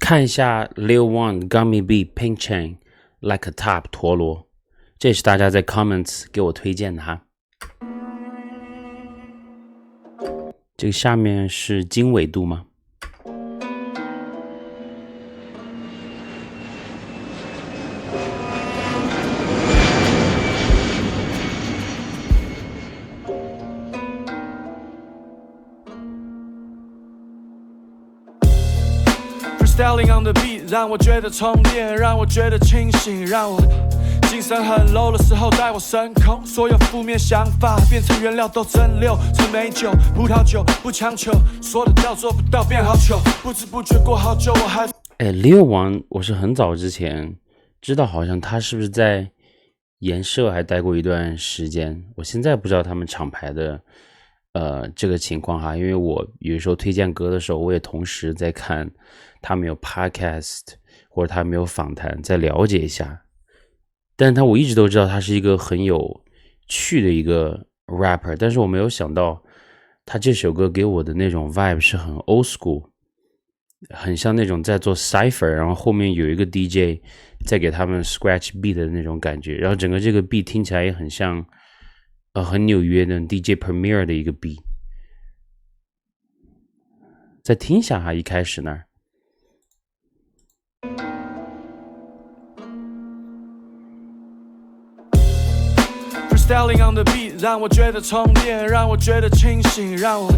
看一下 Lil Wayne Gummy Beat Pink Chain Like a Top 陀螺，这也是大家在 comments 给我推荐的哈。这个下面是经纬度吗？Styling on the beat 让我觉得充电，让我觉得清醒，让我精神很 low 的时候带我升空，所有负面想法变成原料都蒸馏成美酒，葡萄酒不强求，说得到做不到变好糗，不知不觉过好久我还Lil Wayne 我是很早之前知道，好像他是不是在颜社还待过一段时间，我现在不知道他们厂牌的这个情况哈，因为我有时候推荐歌的时候，我也同时在看他们有 podcast 或者他们有访谈，再了解一下。但是我一直都知道他是一个很有趣的一个 rapper， 但是我没有想到他这首歌给我的那种 vibe 是很 old school， 很像那种在做 cipher， 然后后面有一个 DJ 在给他们 scratch beat 的那种感觉，然后整个这个 beat 听起来也很像很纽约的 DJ Premier 的一个 beat。 再听一下哈，一开始那儿Styling on the beat 让我觉得充电，让我觉得清醒，让我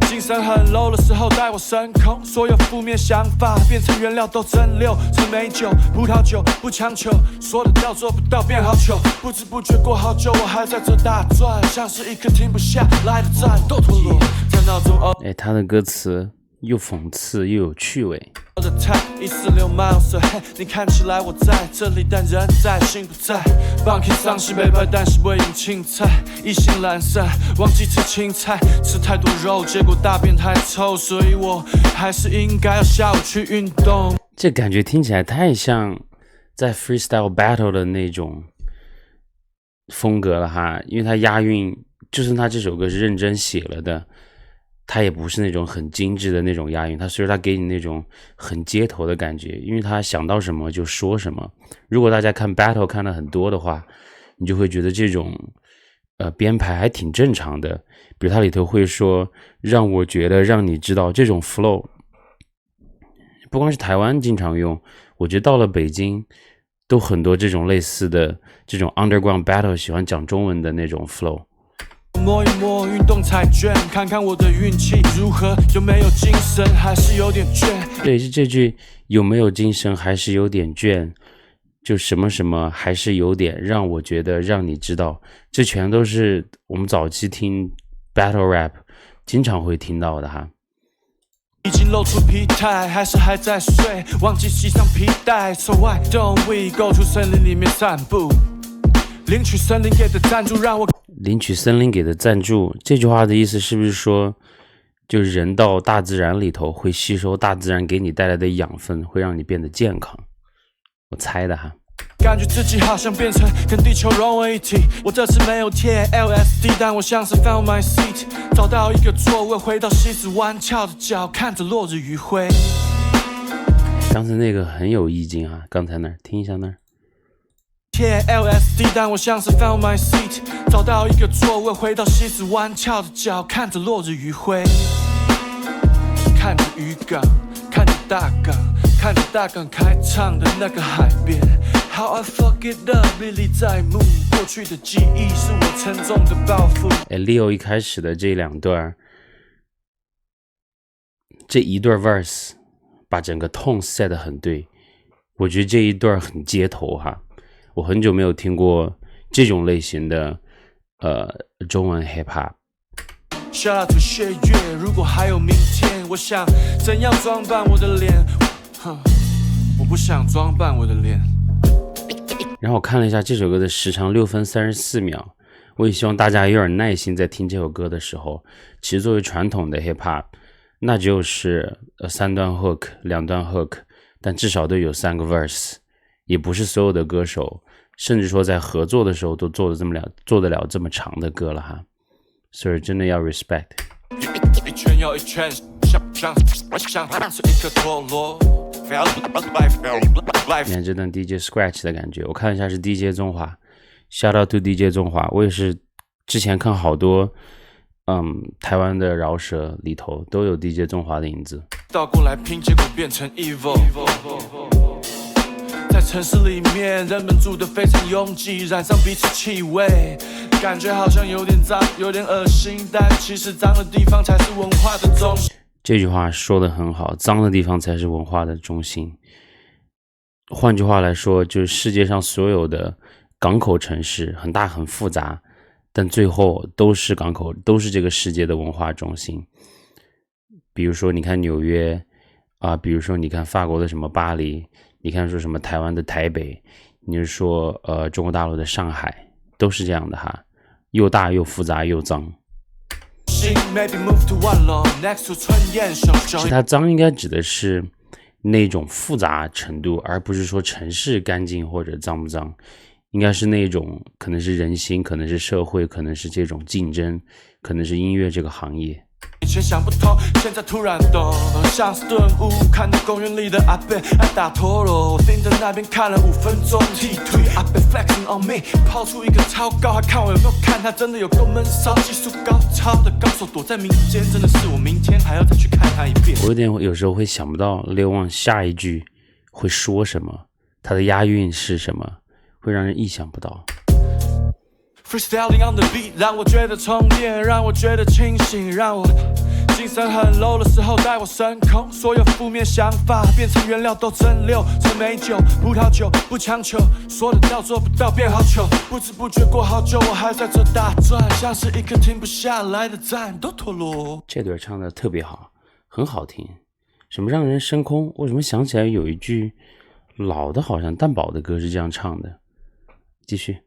精神很 low 的时候带我升空，所有负面想法变成原料都蒸馏成美酒，葡萄酒不强求，说得到做不到变好糗，不知不觉过好久我还在这打转，像是一颗停不下来的战斗陀螺，在闹钟他的歌词又讽刺又有趣味。146 miles ahead， 你看起来我在这里，但人在心不在。Bunky 丧尸背叛，但是未饮青菜，意兴阑珊，忘记吃青菜，吃太多肉，结果大便太臭，所以我还是应该要下午去运动。这感觉听起来太像在 freestyle battle 的那种风格了哈，因为他押韵，就算他这首歌是认真写了的，他也不是那种很精致的那种押韵，他所以他给你那种很街头的感觉，因为他想到什么就说什么。如果大家看 battle 看的很多的话，你就会觉得这种编排还挺正常的，比如他里头会说让我觉得让你知道，这种 flow 不光是台湾经常用，我觉得到了北京都很多这种类似的这种 underground battle 喜欢讲中文的那种 flow。摸一摸运动彩券，看看我的运气如何，有没有精神还是有点倦。对，是这句有没有精神还是有点倦，就什么什么还是有点，让我觉得让你知道，这全都是我们早期听 battle rap 经常会听到的哈。已经露出疲态，还是还在睡，忘记系上皮带 So why don't we go 出森林里面散步，领取森林给的赞助，让我领取森林给的赞助，这句话的意思是不是说，就人到大自然里头会吸收大自然给你带来的养分，会让你变得健康？我猜的哈。感觉自己好像变成跟地球融为一体，我这次没有贴 LSD， 但我像是 found my seat， 找到一个座位，回到西子湾，翘着脚看着落日余晖。刚才那个很有意境啊，刚才那儿听一下那儿。贴 LSD， 但我像是 found my seat， 找到一个座位，回到西子湾，翘着脚看着落日余晖，看着渔港，看着大港，看着大港开唱的那个海边。How I fuck it up， 历历在目，过去的记忆是我沉重的包袱。Leo 一开始的这两段，这一段 verse 把整个 tone set 得很对，我觉得这一段很街头哈。我很久没有听过这种类型的中文 hip hop。Shout out to 血月，如果还有明天，我想怎样装扮我的脸？我不想装扮我的脸。然后我看了一下这首歌的时长6分34秒，我也希望大家有点耐心，在听这首歌的时候，其实作为传统的 hip hop， 那就是3段 hook 2段 hook， 但至少都有3个 verse。也不是所有的歌手，甚至说在合作的时候都做得了这么长的歌了哈，所以真的要 respect。一圈又一圈，像是一颗陀螺，你看这段 DJ Scratch 的感觉，我看一下是 DJ 中华 ，Shout out to DJ 中华，我也是之前看好多台湾的饶舌里头都有 DJ 中华的影子。倒过来拼，结果变成 evil。在城市里面，人们住得非常拥挤，染上彼此气味，感觉好像有点脏，有点恶心，但其实脏的地方才是文化的中心。这句话说得很好，脏的地方才是文化的中心。换句话来说，就是世界上所有的港口城市很大很复杂，但最后都是港口，都是这个世界的文化中心。比如说你看纽约啊，比如说你看法国的什么巴黎，你看说什么台湾的台北，你是说中国大陆的上海，都是这样的哈，又大又复杂又脏。其实它脏应该指的是那种复杂程度，而不是说城市干净或者脏不脏，应该是那种可能是人心，可能是社会，可能是这种竞争，可能是音乐这个行业。以前想不通，现在突然懂，像是顿悟。看到公园里的阿伯爱打陀螺，我盯着那边看了5分钟，踢腿阿伯 flexing on me， 抛出一个超高，还看我有没有看，他真的有够闷骚，技术高超的高手躲在民间，真的是我明天还要再去看他一遍。我有时候会想不到刘旺下一句会说什么，他的押韵是什么，会让人意想不到。Freestyling on the beat 让我觉得充电，让我觉得清醒，让我精神很 low 的时候带我升空，所有负面想法变成原料都蒸馏成美酒，葡萄酒不强求，说得到做不到变好糗，不知不觉过好久我还在这打转，像是一颗停不下来的战斗陀螺。这段唱的特别好，很好听。什么让人升空？我怎么想起来有一句老的好像蛋堡的歌是这样唱的。继续。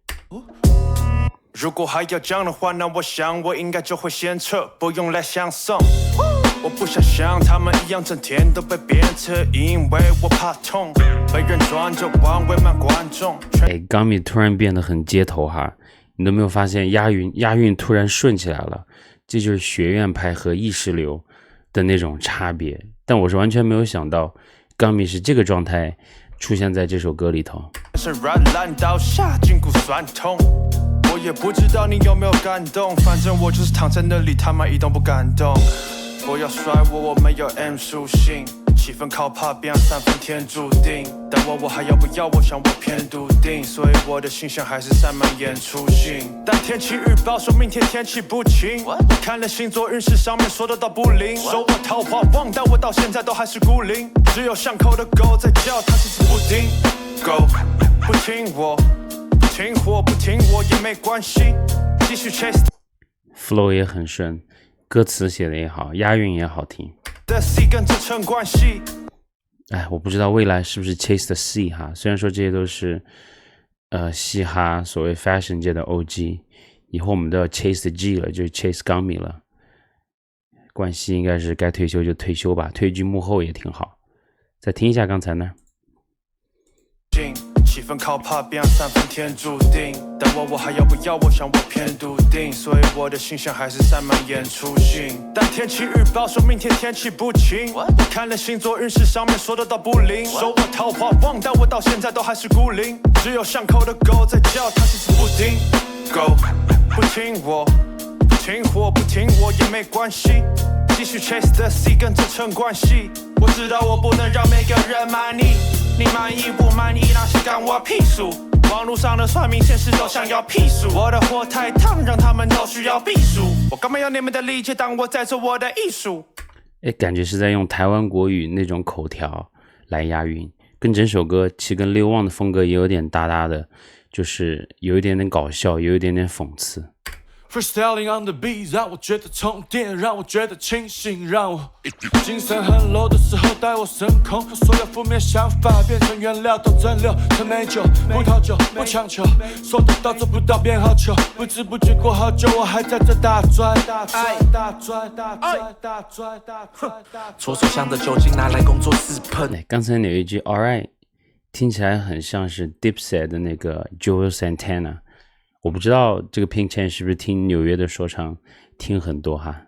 如果还要讲的话，那我想我应该就会先撤，不用来相送。我不想像他们一样整天都被鞭策，因为我怕痛，被人转着弯为满观众。Gummy 突然变得很街头哈，你都没有发现押韵突然顺起来了，这就是学院派和意识流的那种差别。但我是完全没有想到 Gummy 是这个状态出现在这首歌里头。是软烂到下筋骨酸痛。我也不知道你有没有感动，反正我就是躺在那里，他妈一动不敢动。不要甩我没有 M 属性，气氛靠怕变3分天注定。但我还要不要？我想我偏笃定，所以我的形象还是散漫演出性。但天气预报说明天天气不晴，我看了星座运势上面说的到不灵，说我桃花旺，但我到现在都还是孤零。只有巷口的狗在叫，它只是不听，狗不听我。听我不听我也没关系，继续 chase flow 也很顺，歌词写的也好，押韵也好听。的 C 跟这层关系，我不知道未来是不是 chase the C 哈，虽然说这些都是嘻哈所谓 fashion 界的 OG， 以后我们都要 chase the G 了，就是 chase Gummy 了。冠希应该是该退休就退休吧，退居幕后也挺好。再听一下刚才呢。气氛靠怕变3分天注定，但我还要不要？我想我偏笃定，所以我的形象还是散漫演出性。但天气预报说明天天气不晴，我看了星座运势上面说的到不灵，说我桃花旺，但我到现在都还是孤零。只有巷口的狗在叫，它只是不听，狗不听我，不听我不听我也没关系，继续 chase the C 跟这层关系。我知道我不能让每个人满意，你满意不满意那是干我屁事，网络上的算命现实都想要屁数，我的火太烫让他们都需要避暑，我干嘛要你们的理解当我在做我的艺术。感觉是在用台湾国语那种口条来押韵，跟整首歌其实跟刘旺的风格也有点大大的，就是有一点点搞笑，有一点点讽刺。Freestyling on the beat 让我觉得充电，让我觉得清醒，让我精神很 low 的时候带我升空，所有负面想法变成原料都蒸馏成美酒，葡萄酒不强求，说得到做不到变好糗，不知不觉过好久我还在这打转，搓手香的酒精拿来工作自喷。刚才有一句 alright 听起来很像是 Dipset 的那个 Joel Santana，我不知道这个 Pink Chain 是不是听纽约的说唱听很多哈，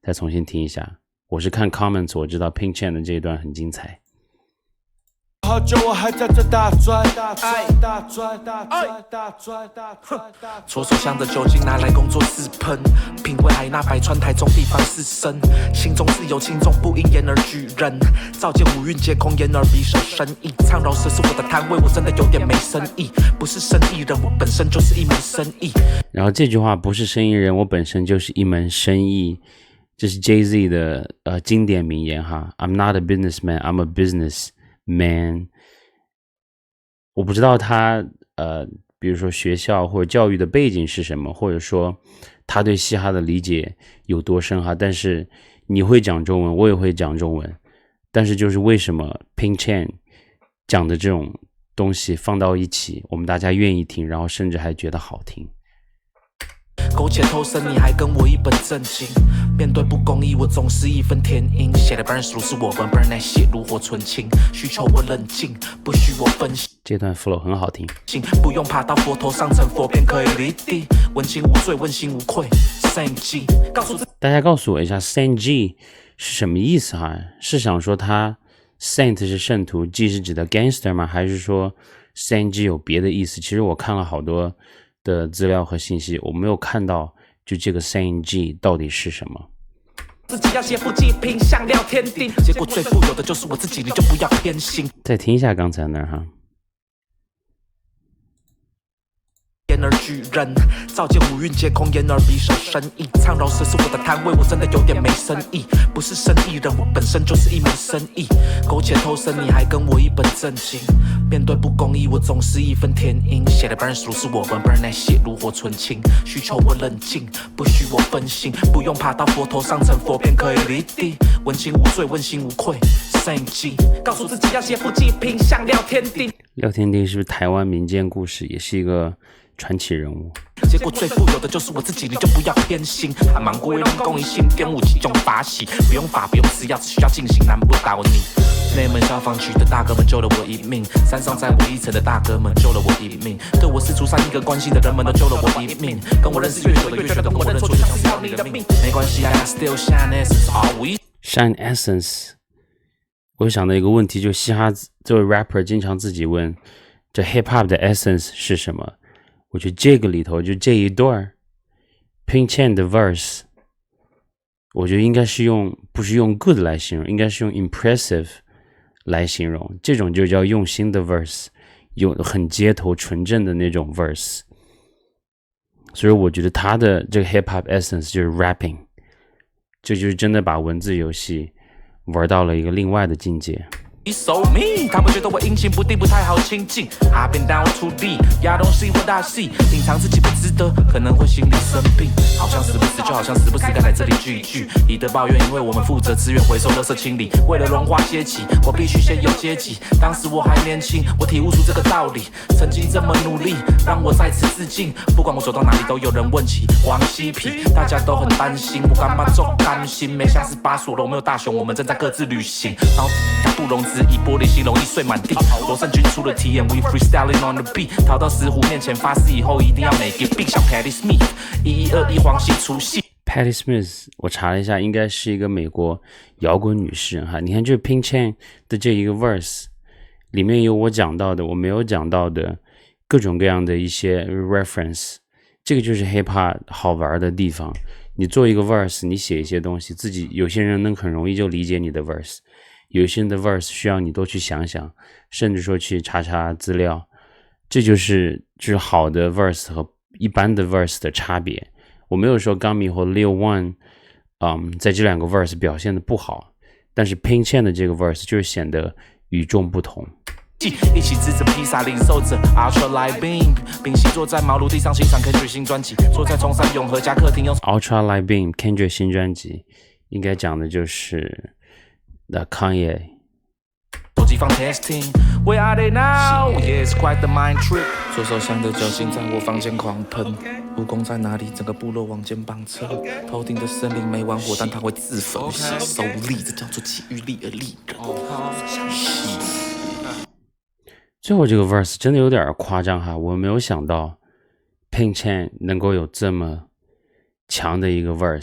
再重新听一下。我是看 comments 我知道 Pink Chain 的这一段很精彩。好久我还在这大专，左手香的酒精拿来工作室喷，品味海纳百川，台中地方士绅，心中自有轻重不因言而举人，照见五蕴皆空，言而必受生意，唱饶舌是我的摊位，我真的有点没生意，不是生意人，我本身就是一门生意。然后这句话不是生意人，我本身就是一门生意，这是 Jay-Z 的经典名言哈。I'm not a businessman, I'm a businessman。我不知道他比如说学校或者教育的背景是什么，或者说他对嘻哈的理解有多深哈。但是你会讲中文，我也会讲中文，但是就是为什么 Pink Chan 讲的这种东西放到一起，我们大家愿意听，然后甚至还觉得好听。苟且偷生，你还跟我一本正经。面对不公义，我总是义愤填膺。写的 verse 如是我文，burn 那些炉火纯青。需求我冷静，不需我分析。这段 flow 很好听，不用爬到佛头上成佛便可以离地。问心无罪，问心无愧。Same G， 大家告诉我一下 Saint G 是什么意思哈？是想说他 Saint 是圣徒 ，G 是指的 gangster 吗？还是说 Saint G 有别的意思？其实我看了好多的资料和信息，我没有看到就这个 Saint G 到底是什么。自己要劫富济贫，向料天定，结果最富有的就是我自己，你就不要偏心。再听一下刚才那儿哈。言而举人，照见五蕴皆空，言而必受生意。唱饶舌是我的摊位，我真的有点没生意，不是生意人，我本身就是一门生意。苟且偷生，你还跟我一本正经。面对不公义，我总是义愤填膺。写的 verse 如是我文，burn 那些炉火纯青。需求我冷静，不需我分心，不用爬到佛头上成佛便可以离地。问心无罪，问心无愧。Same G， 告诉自己要劫富济贫，向料天定。廖天丁是不是台湾民间故事，也是一个传奇人物？结果最富有的就是我自己，你就不要偏心。还忙过为人公益性，点武器中发起，不用法，不用吃药，只需要进行，难不倒你。内门消防局的大哥们救了我一命，山上在我一层的大哥们救了我一命，对我四处善意跟关心的人们都救了我一命。跟我认识越久的越觉得我认错就像是要你的命。没关系 ，I still shine essence all we shine essence。我想到一个问题，就嘻哈作为 rapper 经常自己问，这 hip hop 的 essence 是什么？我觉得这个里头就这一段 Pink Chan 的 verse， 我觉得应该是不是用 good 来形容，应该是用 impressive 来形容，这种就叫用心的 verse， 有很街头纯正的那种 verse。所以我觉得他的这个 hip hop essence 就是 rapping， 这就是真的把文字游戏玩到了一个另外的境界。So mean， 他们觉得我阴晴不定，不太好亲近。I've been down too deep， y'all don't see what I see。隐藏自己不值得，可能会心理生病。好像时不时，就好像时不时该来这里聚一聚。以德报怨，因为我们负责资源回收、垃圾清理。为了荣华阶级，我必须先有阶级。当时我还年轻，我体悟出这个道理。曾经这么努力，让我再次致敬。不管我走到哪里，都有人问起王西皮，大家都很担心我干嘛重担心。没像是巴索罗没有大雄，我们正在各自旅行。然后不容置疑，玻璃心容易碎满地。罗胜军出了题眼 ，We freestyling on the beat。逃到石虎面前发誓以后一定要每个 beat 像 Patti Smith，1121黄西除夕。Patti Smith， 我查了一下，应该是一个美国摇滚女诗人哈。你看这 Pink Chan 的这一个 verse 里面有我讲到的，我没有讲到的各种各样的一些 reference， 这个就是 hip hop 好玩的地方。你做一个 verse， 你写一些东西，自己有些人能很容易就理解你的 verse。有些人的 verse 需要你多去想想，甚至说去查查资料，这就是好的 verse 和一般的 verse 的差别。我没有说 Gummy 或 Lil Wayne，在这两个 verse 表现的不好，但是 Pink Chan 的这个 verse 就是显得与众不同。一起吃着披萨，领受着 Ultra Light Beam， 屏息坐在毛庐地上欣赏 Kendrick 新专辑，坐在中山永和家客厅用 Ultra Light Beam Kendrick 新专辑，应该讲的就是The Kanye。手机放 testing，Where are they now? Yeah, it's quite the mind trip。左手香的酒精在我房间狂喷，蜈蚣在哪里？整个部落往肩膀撑，头顶的森林没玩火，但它会自焚，吸收力，这叫做气欲力而利人。最后这个 verse 真的有点夸张哈，我没有想到 Pink Chan 能够有这么强的一个 verse。